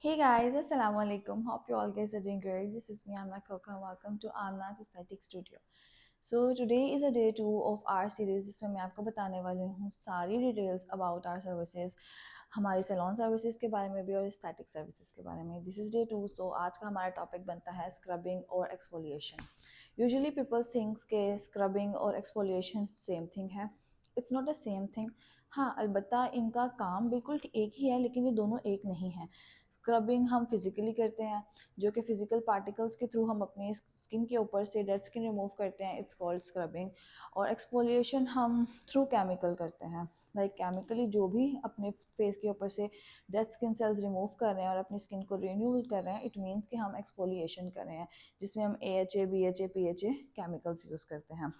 Hey guys, Assalamu alaikum. Hope you all guys are doing great. This is me, Amna Khokha, and welcome to Amna's Aesthetic Studio. So today is a day 2 of our series जिसमें मैं आपको बताने वाली हूँ सारी details about our services, हमारी salon services के बारे में भी और एस्थेटिक सर्विसेज के बारे में. This is day 2. तो आज का हमारा टॉपिक बनता है स्क्रबिंग और एक्सफोलिएशन. यूजुअली पीपल्स थिंक्स के स्क्रबिंग और एक्सफोलिएशन सेम थिंग है. It's not the same thing. हाँ, अलबत्ता इनका काम बिल्कुल एक ही है, लेकिन ये दोनों एक नहीं है. स्क्रबिंग हम फिज़िकली करते हैं, जो कि फ़िज़िकल पार्टिकल्स के थ्रू हम अपनी स्किन के ऊपर से डेड स्किन रिमूव करते हैं. It's called scrubbing. और एक्सफोलिएशन हम थ्रू केमिकल करते हैं. लाइक केमिकली जो भी अपने फेस के ऊपर से डेड स्किन सेल्स रिमूव कर रहे हैं और अपनी स्किन को रिन्यू कर रहे हैं, इट मीन्स कि हम एक्सफोलिएशन कर रहे हैं, जिसमें हम AHA, BHA, PHA chemicals use करते हैं.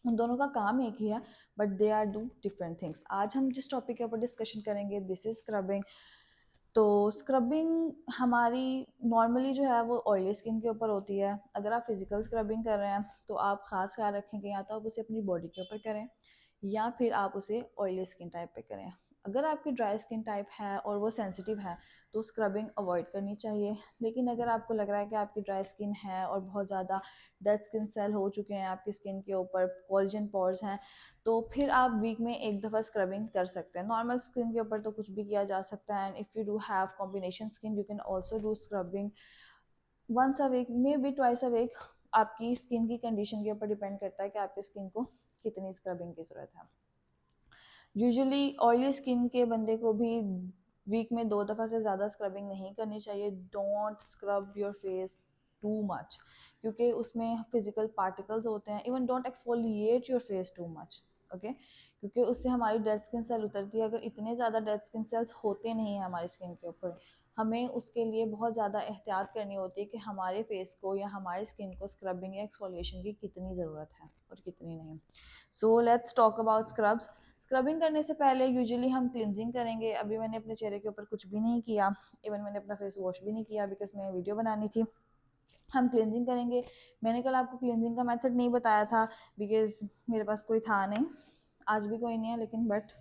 उन दोनों का काम एक ही है, but they are do different things. आज हम जिस टॉपिक के ऊपर डिस्कशन करेंगे, दिस इज़ स्क्रबिंग. तो स्क्रबिंग हमारी नॉर्मली जो है वो ऑयली स्किन के ऊपर होती है. अगर आप फिजिकल स्क्रबिंग कर रहे हैं तो आप ख़ास ख्याल रखें कि या तो आप उसे अपनी बॉडी के ऊपर करें या फिर आप उसे ऑयली स्किन टाइप पे करें. अगर आपकी ड्राई स्किन टाइप है और वो सेंसिटिव है तो स्क्रबिंग अवॉइड करनी चाहिए. लेकिन अगर आपको लग रहा है कि आपकी ड्राई स्किन है और बहुत ज़्यादा डेड स्किन सेल हो चुके हैं आपकी स्किन के ऊपर, कोलेजन पोर्स हैं, तो फिर आप वीक में एक दफ़ा स्क्रबिंग कर सकते हैं. नॉर्मल स्किन के ऊपर तो कुछ भी किया जा सकता है. And if you do have combination skin, you can also do scrubbing once a week, maybe twice a week. आपकी स्किन की कंडीशन के ऊपर डिपेंड करता है कि आपकी स्किन को कितनी स्क्रबिंग की ज़रूरत है. यूजुअली ऑयली स्किन के बंदे को भी वीक में 2 दफ़ा से ज़्यादा स्क्रबिंग नहीं करनी चाहिए. Don't scrub your face too much, क्योंकि उसमें फिजिकल पार्टिकल्स होते हैं. Even don't exfoliate your face too much, okay, क्योंकि उससे हमारी डेड स्किन सेल उतरती है. अगर इतने ज़्यादा डेड स्किन सेल्स होते नहीं हैं हमारी स्किन के ऊपर, हमें उसके लिए बहुत ज़्यादा एहतियात करनी होती है कि हमारे फेस को या हमारी स्किन को स्क्रबिंग या एक्सफोलिएशन की कितनी ज़रूरत है और कितनी नहीं. So let's talk about scrubs. Scrubbing करने से पहले यूजुअली हम क्लिनजिंग करेंगे. अभी मैंने अपने चेहरे के ऊपर कुछ भी नहीं किया, इवन मैंने अपना फेस वॉश भी नहीं किया बिकॉज मैं वीडियो बनानी थी. हम क्लिनजिंग करेंगे. मैंने कल आपको क्लिनजिंग का मेथड नहीं बताया था बिकॉज मेरे पास कोई था नहीं. आज भी कोई नहीं है, लेकिन बट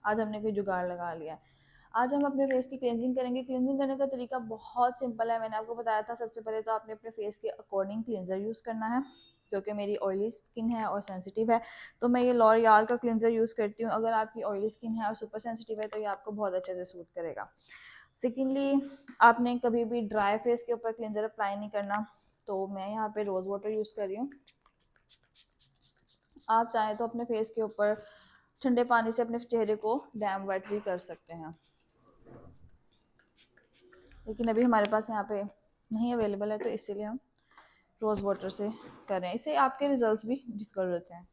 आज हमने कोई जुगाड़ लगा लिया. आज हम अपने फेस की क्लिनजिंग करेंगे. क्लिनजिंग करने का तरीका बहुत सिंपल है. मैंने आपको बताया था सबसे पहले तो आपने अपने फेस के अकॉर्डिंग क्लिनजर यूज़ करना है. क्योंकि मेरी ऑयली स्किन है और सेंसिटिव है तो मैं ये लॉरियल का क्लिनजर यूज़ करती हूँ. अगर आपकी ऑयली स्किन है और सुपर सेंसिटिव है तो ये आपको बहुत अच्छे से सूट करेगा. सेकेंडली, आपने कभी भी ड्राई फेस के ऊपर क्लिनजर अप्लाई नहीं करना. तो मैं यहाँ पे रोज़ वाटर यूज़ कर रही हूँ. आप चाहें तो अपने फेस के ऊपर ठंडे पानी से अपने चेहरे को डैम वेट भी कर सकते हैं, लेकिन अभी हमारे पास यहाँ पे नहीं अवेलेबल है तो इसीलिए हम रोज़ वाटर से कर रहे हैं. इससे आपके रिजल्ट्स भी डिफिकल्ट होते हैं.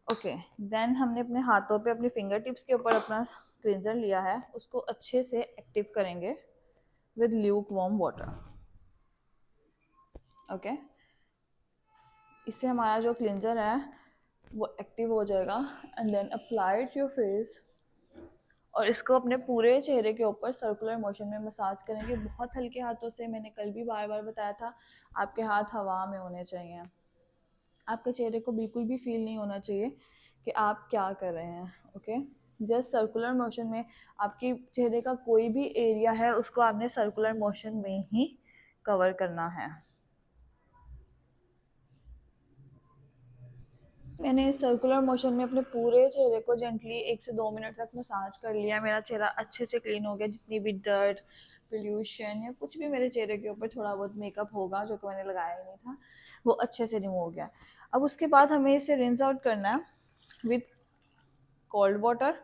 ओके, देन हमने अपने हाथों पे अपने फिंगर टिप्स के ऊपर अपना क्लिनजर लिया है. उसको अच्छे से एक्टिव करेंगे with lukewarm water. Okay, इससे हमारा जो क्लिनजर है वो एक्टिव हो जाएगा. And then apply it your face और इसको अपने पूरे चेहरे के ऊपर सर्कुलर मोशन में मसाज करेंगे बहुत हल्के हाथों से. मैंने कल भी बार बार बताया था, आपके हाथ हवा में होने चाहिए. आपके चेहरे को बिल्कुल भी फील नहीं होना चाहिए कि आप क्या कर रहे हैं. ओके, जस्ट सर्कुलर मोशन में आपके चेहरे का कोई भी एरिया है उसको आपने सर्कुलर मोशन में ही कवर करना है. मैंने सर्कुलर मोशन में अपने पूरे चेहरे को जेंटली 1 से 2 मिनट तक मसाज कर लिया. मेरा चेहरा अच्छे से क्लीन हो गया. जितनी भी डर्ट, पोल्यूशन या कुछ भी मेरे चेहरे के ऊपर थोड़ा बहुत मेकअप होगा जो कि मैंने लगाया ही नहीं था, वो अच्छे से रिमूव हो गया. अब उसके बाद हमें इसे रिंस आउट करना है विथ कोल्ड वाटर.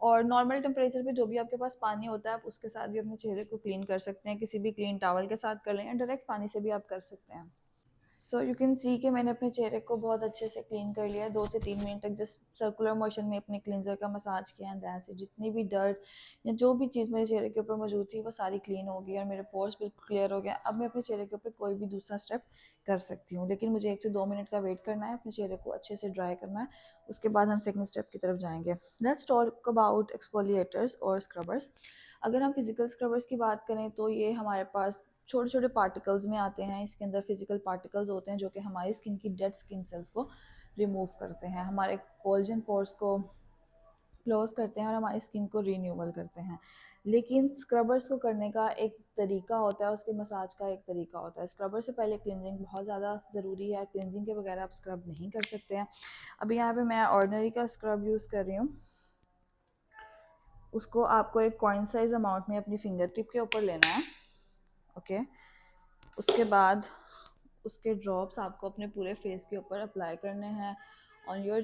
और नॉर्मल टेम्परेचर पे जो भी आपके पास पानी होता है आप उसके साथ भी अपने चेहरे को क्लीन कर सकते हैं. किसी भी क्लीन टॉवल के साथ कर लें या डायरेक्ट पानी से भी आप कर सकते हैं. सो यू कैन सी कि मैंने अपने चेहरे को बहुत अच्छे से क्लीन कर लिया है. 2 से 3 मिनट तक जस्ट सर्कुलर मोशन में अपने क्लिनजर का मसाज किया. एंड दैट से जितनी भी डर्ट या जो भी चीज़ मेरे चेहरे के ऊपर मौजूद थी वो सारी क्लीन हो गई और मेरे पोर्स बिल्कुल क्लियर हो गया. अब मैं अपने चेहरे के ऊपर कोई भी दूसरा स्टेप कर सकती हूँ, लेकिन मुझे 1 से 2 मिनट का वेट करना है. अपने चेहरे को अच्छे से ड्राई करना है. उसके बाद हम सेकंड स्टेप की तरफ जाएंगे. लेट्स टॉक अबाउट एक्सफोलिएटर्स और स्क्रबर्स. अगर हम फिजिकल स्क्रबर्स की बात करें तो ये हमारे पास छोटे छोटे पार्टिकल्स में आते हैं. इसके अंदर फिजिकल पार्टिकल्स होते हैं जो कि हमारी स्किन की डेड स्किन सेल्स को रिमूव करते हैं, हमारे कोलेजन पोर्स को क्लोज करते हैं और हमारी स्किन को रीन्यूअल करते हैं. लेकिन स्क्रबर्स को करने का एक तरीका होता है, उसके मसाज का एक तरीका होता है। स्क्रबर से पहले क्लिनजिंग बहुत ज़्यादा ज़रूरी है, क्लिनजिंग के बगैर आप स्क्रब नहीं कर सकते हैं। अभी यहाँ पे मैं ऑर्डिनरी का स्क्रब यूज़ कर रही हूँ। उसको आपको एक कॉइन साइज अमाउंट में अपनी फिंगर टिप के ऊपर लेना है, ओके। उसके बाद उसके ड्रॉप्स आपको अपने पूरे फेस के ऊपर अप्लाई करने हैं, on your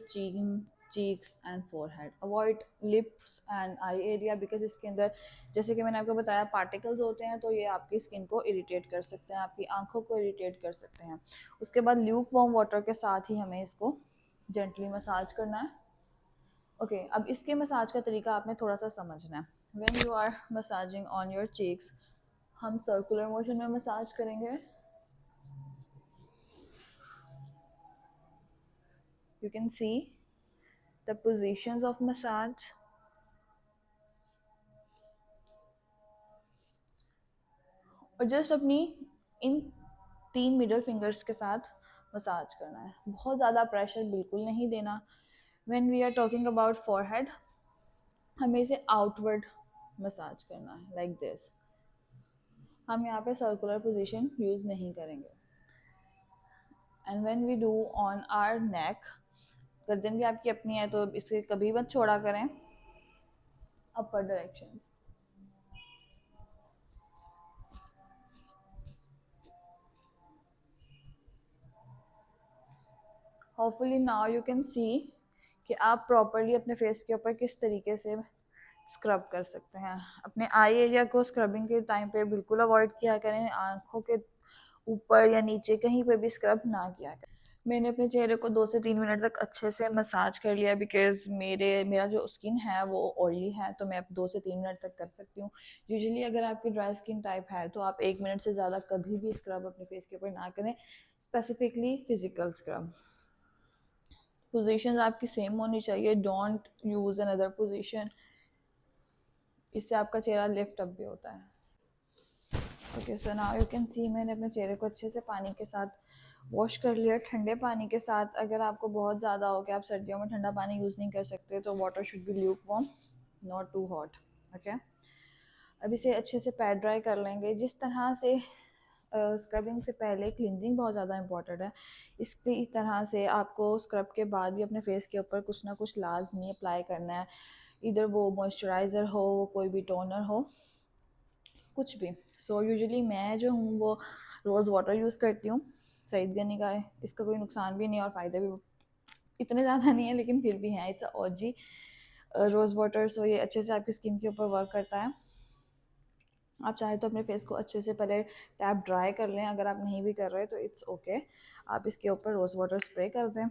cheeks and forehead. Avoid lips and eye area, because इसके अंदर जैसे कि मैंने आपको बताया पार्टिकल्स होते हैं, तो ये आपकी स्किन को इरिटेट कर सकते हैं, आपकी आंखों को इरिटेट कर सकते हैं। उसके बाद ल्यूक वार्म वाटर के साथ ही हमें इसको जेंटली मसाज करना है, ओके। अब इसके मसाज का तरीका आपने थोड़ा सा समझना है। When you are massaging on your cheeks, हम सर्कुलर मोशन में मसाज करेंगे। You can see the positions of massage. और जस्ट अपनी इन 3 मिडल फिंगर्स के साथ मसाज करना है, बहुत ज़्यादा प्रेशर बिल्कुल नहीं देना। When we are talking about forehead, हमें इसे आउटवर्ड मसाज करना है, लाइक दिस। हम यहाँ पे सर्कुलर पोजीशन यूज़ नहीं करेंगे। And when we do on our neck, गर्दन भी आपकी अपनी है तो इसे कभी मत छोड़ा करें, upper directions. Hopefully now you can see कि आप प्रॉपरली अपने फेस के ऊपर किस तरीके से स्क्रब कर सकते हैं। अपने आई एरिया को स्क्रबिंग के टाइम पे बिल्कुल अवॉइड किया करें, आंखों के ऊपर या नीचे कहीं पे भी स्क्रब ना किया करें। मैंने अपने चेहरे को 2 से 3 मिनट तक अच्छे से मसाज कर लिया, बिकॉज मेरा जो स्किन है वो ऑयली है, तो मैं 2 से 3 मिनट तक कर सकती हूँ। यूजुअली अगर आपकी ड्राई स्किन टाइप है तो आप 1 मिनट से ज़्यादा कभी भी स्क्रब अपने फेस के ऊपर ना करें, स्पेसिफिकली फिजिकल स्क्रब। पोजीशंस आपकी सेम होनी चाहिए, डोंट यूज़ अनदर पोजीशन, इससे आपका चेहरा लिफ्ट अप भी होता है। Okay, so now you can सी मैंने अपने चेहरे को अच्छे से पानी के साथ वॉश कर लिया, ठंडे पानी के साथ। अगर आपको बहुत ज़्यादा हो कि आप सर्दियों में ठंडा पानी यूज़ नहीं कर सकते तो water should be lukewarm, not too hot, okay. अब इसे अच्छे से पैड ड्राई कर लेंगे। जिस तरह से स्क्रबिंग से पहले क्लिनजिंग बहुत ज़्यादा इंपॉर्टेंट है, इसकी तरह से आपको स्क्रब के बाद भी अपने फेस के ऊपर कुछ ना कुछ लाजमी अप्लाई करना है, इधर वो मॉइस्चराइज़र हो, वो कोई भी टोनर हो, कुछ भी। सो यूजुअली मैं जो हूँ वो रोज़ वाटर यूज़ करती हूँ, सईद गनी का है। इसका कोई नुकसान भी नहीं और फ़ायदे भी इतने ज़्यादा नहीं है, लेकिन फिर भी हैं। It's OG rose water. सो ये अच्छे से आपकी स्किन के ऊपर वर्क करता है। आप चाहे तो अपने फेस को अच्छे से पहले टैप ड्राई कर लें, अगर आप नहीं भी कर रहे तो इट्स ओके। आप इसके ऊपर रोज़ वाटर स्प्रे कर दें,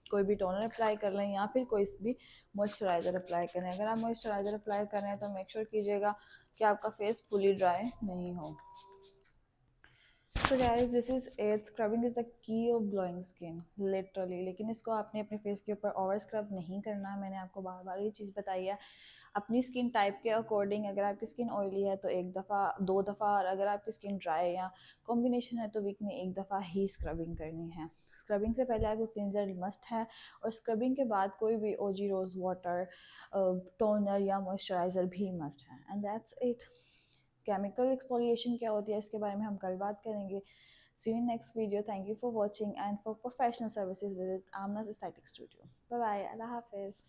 कोई भी टोनर अप्लाई कर लें या फिर कोई भी मॉइस्चराइज़र अप्लाई करें। अगर आप मॉइस्चराइज़र अप्लाई कर रहे हैं तो मेक श्योर कीजिएगा कि आपका फेस फुली ड्राई नहीं हो। So guys, this is it. Scrubbing is the key of glowing skin, literally. लेकिन इसको आपने अपने फेस के ऊपर ओवर स्क्रब नहीं करना है। मैंने आपको बार बार ये चीज़ बताई है। अपनी स्किन टाइप के अकॉर्डिंग, अगर आपकी स्किन ऑयली है तो 1 दफ़ा 2 दफ़ा, और अगर आपकी स्किन ड्राई या कॉम्बिनेशन है तो वीक में 1 दफ़ा ही स्क्रबिंग करनी है। स्क्रबिंग से पहले आपको क्लिनजर मस्ट है, और स्क्रबिंग के बाद कोई भी ओजी रोज़ वाटर, टोनर या मॉइस्चराइज़र भी मस्ट है। And that's it. Chemical exfoliation क्या होती है इसके बारे में हम कल बात करेंगे। See you in next video. Thank you for watching, and for professional services visit आमनाज एस्थेटिक स्टूडियो। बाय बाय, अल्लाह हाफिज़।